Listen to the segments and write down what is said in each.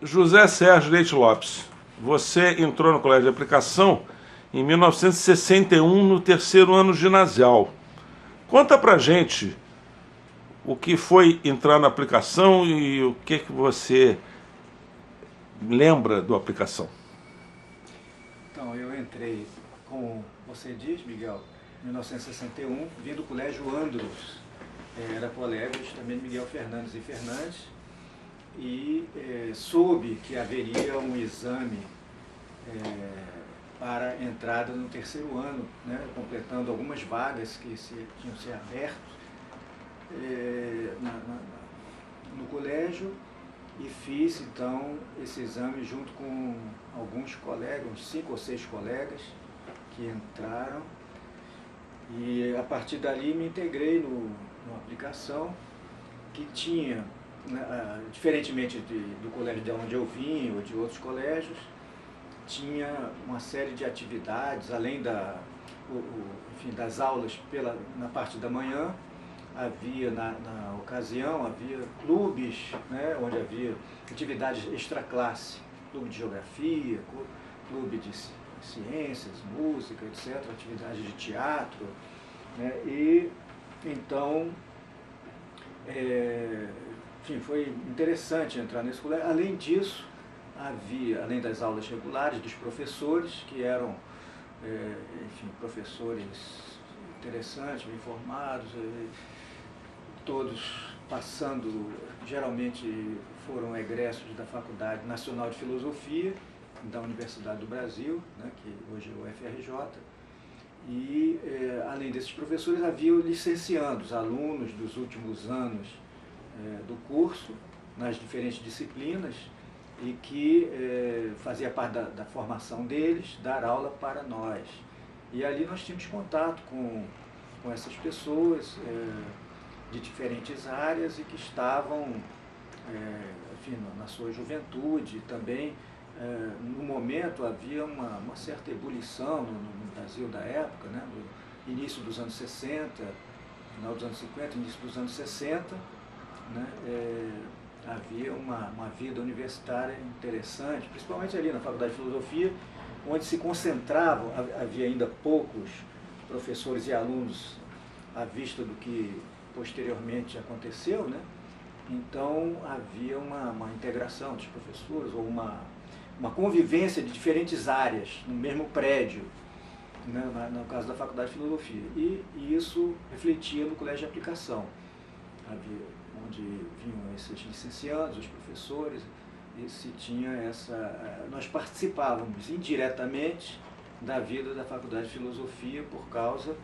José Sérgio Leite Lopes, você entrou no colégio de aplicação em 1961, no terceiro ano ginasial. Conta pra gente o que foi entrar na aplicação e o que você lembra do aplicação. Então, eu entrei, como você diz, Miguel, em 1961, vim do Colégio Andros. Era colega também de Miguel Fernandes e Fernandes, e soube que haveria um exame para entrada no terceiro ano, né, completando algumas vagas que tinham se aberto no colégio, e fiz então esse exame junto com alguns colegas, uns 5 ou 6 colegas que entraram, e a partir dali me integrei numa aplicação que tinha, diferentemente do colégio de onde eu vim ou de outros colégios, tinha uma série de atividades, além enfim, das aulas na parte da manhã. Havia, na ocasião, havia clubes, né, onde havia atividades extra-classe, clube de geografia, clube de ciências, música, etc., atividades de teatro, né, e então, enfim, foi interessante entrar nesse colégio. Além disso, havia, além das aulas regulares dos professores, que eram, enfim, professores interessantes, bem formados, todos passando, geralmente foram egressos da Faculdade Nacional de Filosofia, da Universidade do Brasil, né, que hoje é o FRJ, e além desses professores havia licenciandos, alunos dos últimos anos do curso, nas diferentes disciplinas, e que fazia parte da formação deles, dar aula para nós. E ali nós tínhamos contato com essas pessoas de diferentes áreas e que estavam, enfim, na sua juventude também. No momento havia uma certa ebulição no Brasil da época, né, no início dos anos 60, final dos anos 50, início dos anos 60, né, havia uma vida universitária interessante, principalmente ali na Faculdade de Filosofia, onde se concentravam, havia ainda poucos professores e alunos à vista do que posteriormente aconteceu, né? Então havia uma integração dos professores, ou uma convivência de diferentes áreas no mesmo prédio, né, no caso da Faculdade de Filosofia. E isso refletia no colégio de aplicação, onde vinham esses licenciados, os professores, e se tinha nós participávamos indiretamente da vida da Faculdade de Filosofia por causa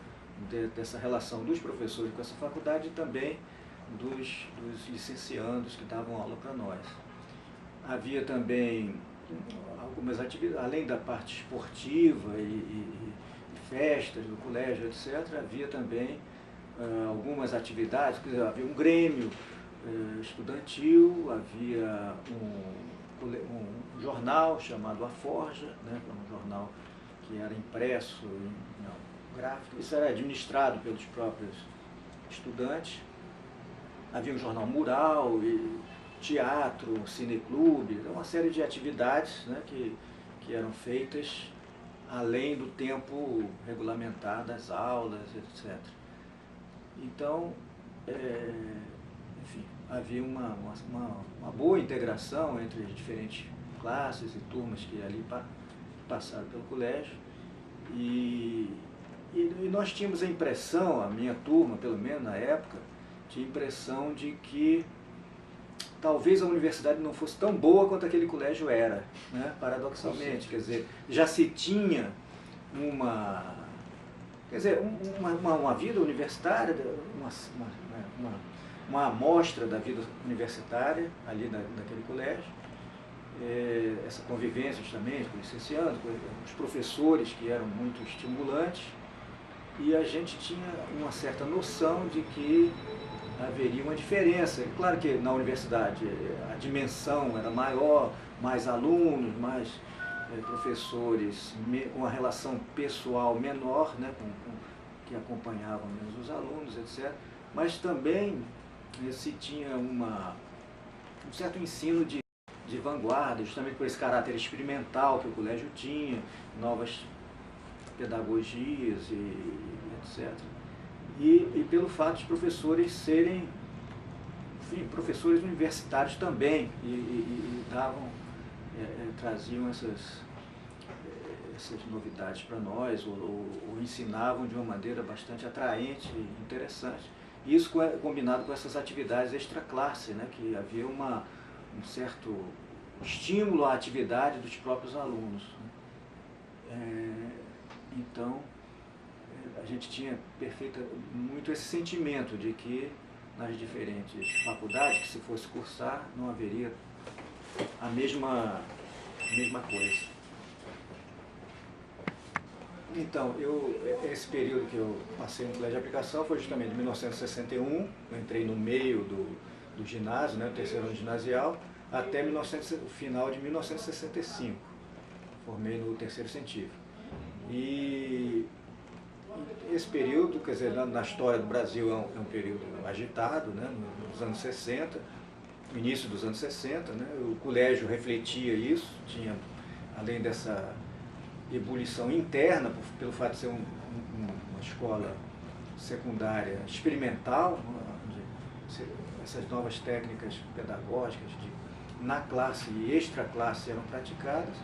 dessa relação dos professores com essa faculdade e também dos licenciandos que davam aula para nós. Havia também algumas atividades, além da parte esportiva e festas do colégio, etc., havia também algumas atividades, havia um grêmio estudantil, havia um jornal chamado A Forja, né, um jornal que era impresso em gráfico. Isso era administrado pelos próprios estudantes. Havia um jornal mural, e teatro, cineclube, uma série de atividades, né, que eram feitas além do tempo regulamentar das aulas, etc. Então, enfim, havia uma boa integração entre as diferentes classes e turmas que ali passaram pelo colégio. E nós tínhamos a impressão, a minha turma, pelo menos na época, tinha a impressão de que talvez a universidade não fosse tão boa quanto aquele colégio era, né? Paradoxalmente. Quer dizer, já se tinha uma vida universitária, uma amostra da vida universitária ali naquele colégio, essa convivência justamente com os licenciados, com os professores que eram muito estimulantes, e a gente tinha uma certa noção de que haveria uma diferença. Claro que na universidade a dimensão era maior, mais alunos, mais professores, com uma relação pessoal menor, né, que acompanhavam menos os alunos, etc. Mas também se tinha um certo ensino de de vanguarda, justamente por esse caráter experimental que o colégio tinha, novas pedagogias e etc. E pelo fato de professores serem, enfim, professores universitários também, e davam, traziam essas novidades para nós, ou ensinavam de uma maneira bastante atraente e interessante. Isso combinado com essas atividades extra-classe, né, que havia um certo estímulo à atividade dos próprios alunos. Então, a gente tinha muito esse sentimento de que nas diferentes faculdades, que se fosse cursar, não haveria a mesma coisa. Então, esse período que eu passei no colégio de aplicação foi justamente de 1961, eu entrei no meio do ginásio, né, o terceiro ano ginasial, até o final de 1965, formei no terceiro científico. E esse período, quer dizer, na história do Brasil é um período agitado, né, nos anos 60, no início dos anos 60, né, o colégio refletia isso, tinha, além dessa ebulição interna, pelo fato de ser uma escola secundária experimental, onde essas novas técnicas pedagógicas na classe e extra-classe eram praticadas,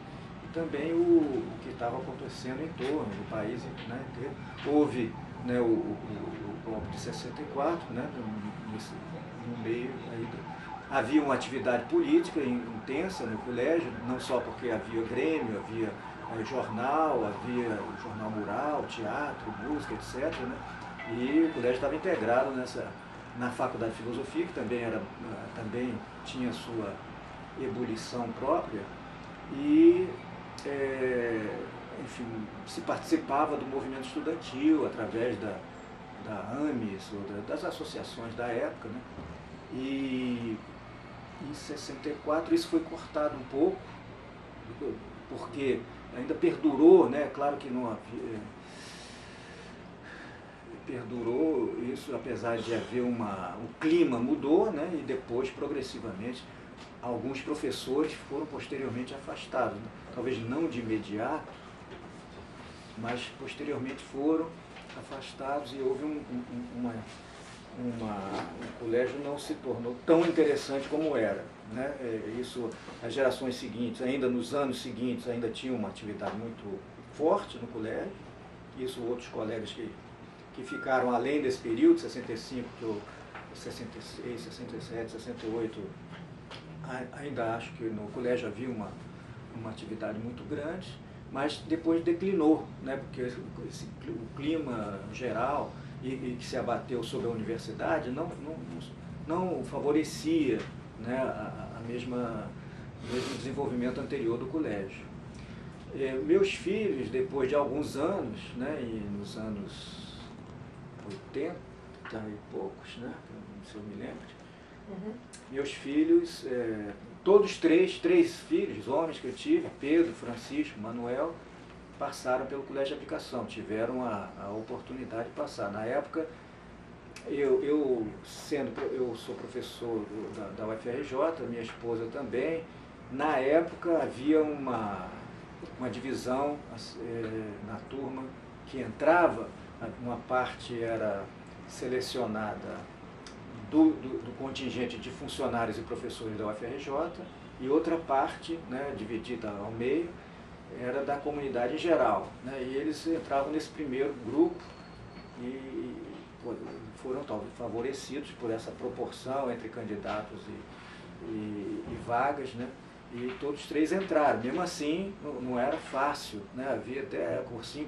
e também o que estava acontecendo em torno do país, né, inteiro. Houve, né, o golpe de 64, né, no meio aí havia uma atividade política intensa no colégio, não só porque havia grêmio, havia jornal, havia o jornal mural, teatro, música, etc., né? E o colégio estava integrado na Faculdade de Filosofia, que também tinha sua ebulição própria, e, enfim, se participava do movimento estudantil através da AMES, ou das associações da época, né? E em 64 isso foi cortado um pouco, porque ainda perdurou, né? Claro que não havia, perdurou isso, apesar de haver o clima mudou, né? E depois, progressivamente, alguns professores foram posteriormente afastados, né? Talvez não de imediato, mas posteriormente foram afastados, e houve o colégio não se tornou tão interessante como era, né? Isso, as gerações seguintes, ainda nos anos seguintes, ainda tinham uma atividade muito forte no colégio. Isso, outros colegas que ficaram além desse período, 65, 66, 67, 68, ainda acho que no colégio havia uma atividade muito grande, mas depois declinou, né? Porque o clima geral e que se abateu sobre a universidade não favorecia, né, o mesmo desenvolvimento anterior do colégio. Meus filhos, depois de alguns anos, né, e nos anos 80 e poucos, né, se eu me lembro, meus filhos, todos três filhos, homens que eu tive, Pedro, Francisco, Manuel, passaram pelo colégio de aplicação, tiveram a oportunidade de passar. Na época, eu sou professor da UFRJ, minha esposa também. Na época havia uma divisão na turma que entrava, uma parte era selecionada do contingente de funcionários e professores da UFRJ, e outra parte, né, dividida ao meio, era da comunidade em geral, né? E eles entravam nesse primeiro grupo e foram talvez favorecidos por essa proporção entre candidatos e vagas, né? E todos três entraram. Mesmo assim, não era fácil, né? Havia até cursinho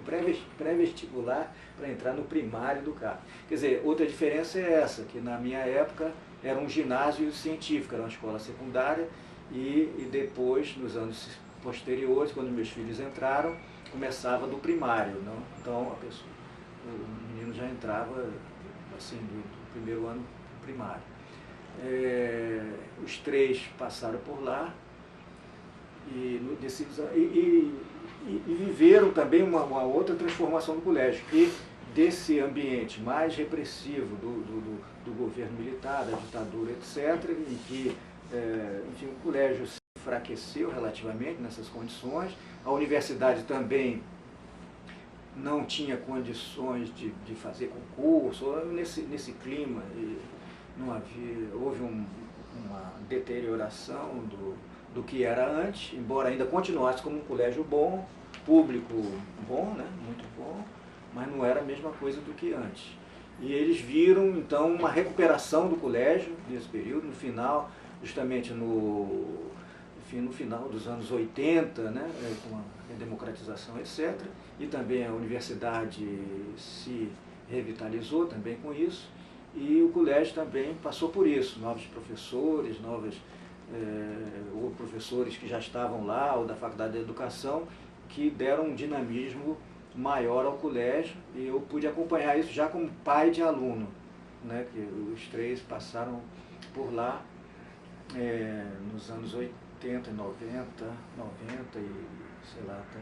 pré-vestibular para entrar no primário do CAP. Quer dizer, outra diferença é essa, que na minha época era um ginásio científico, era uma escola secundária, e depois, nos anos posteriores, quando meus filhos entraram, começava do primário, não? Então o menino já entrava assim, do primeiro ano primário. Os três passaram por lá e viveram também uma outra transformação do colégio, que desse ambiente mais repressivo do governo militar, da ditadura, etc., em que enfim, o colégio enfraqueceu relativamente nessas condições. A universidade também não tinha condições de fazer concurso, nesse clima não havia, houve uma deterioração do que era antes, embora ainda continuasse como um colégio bom, público bom, né, muito bom, mas não era a mesma coisa do que antes. E eles viram, então, uma recuperação do colégio nesse período, no final, justamente no final dos anos 80, né, com a democratização, etc. E também a universidade se revitalizou também com isso. E o colégio também passou por isso, novos professores, ou professores que já estavam lá, ou da Faculdade de Educação, que deram um dinamismo maior ao colégio, e eu pude acompanhar isso já como pai de aluno, né, que os três passaram por lá nos anos 80, 90 e sei lá, até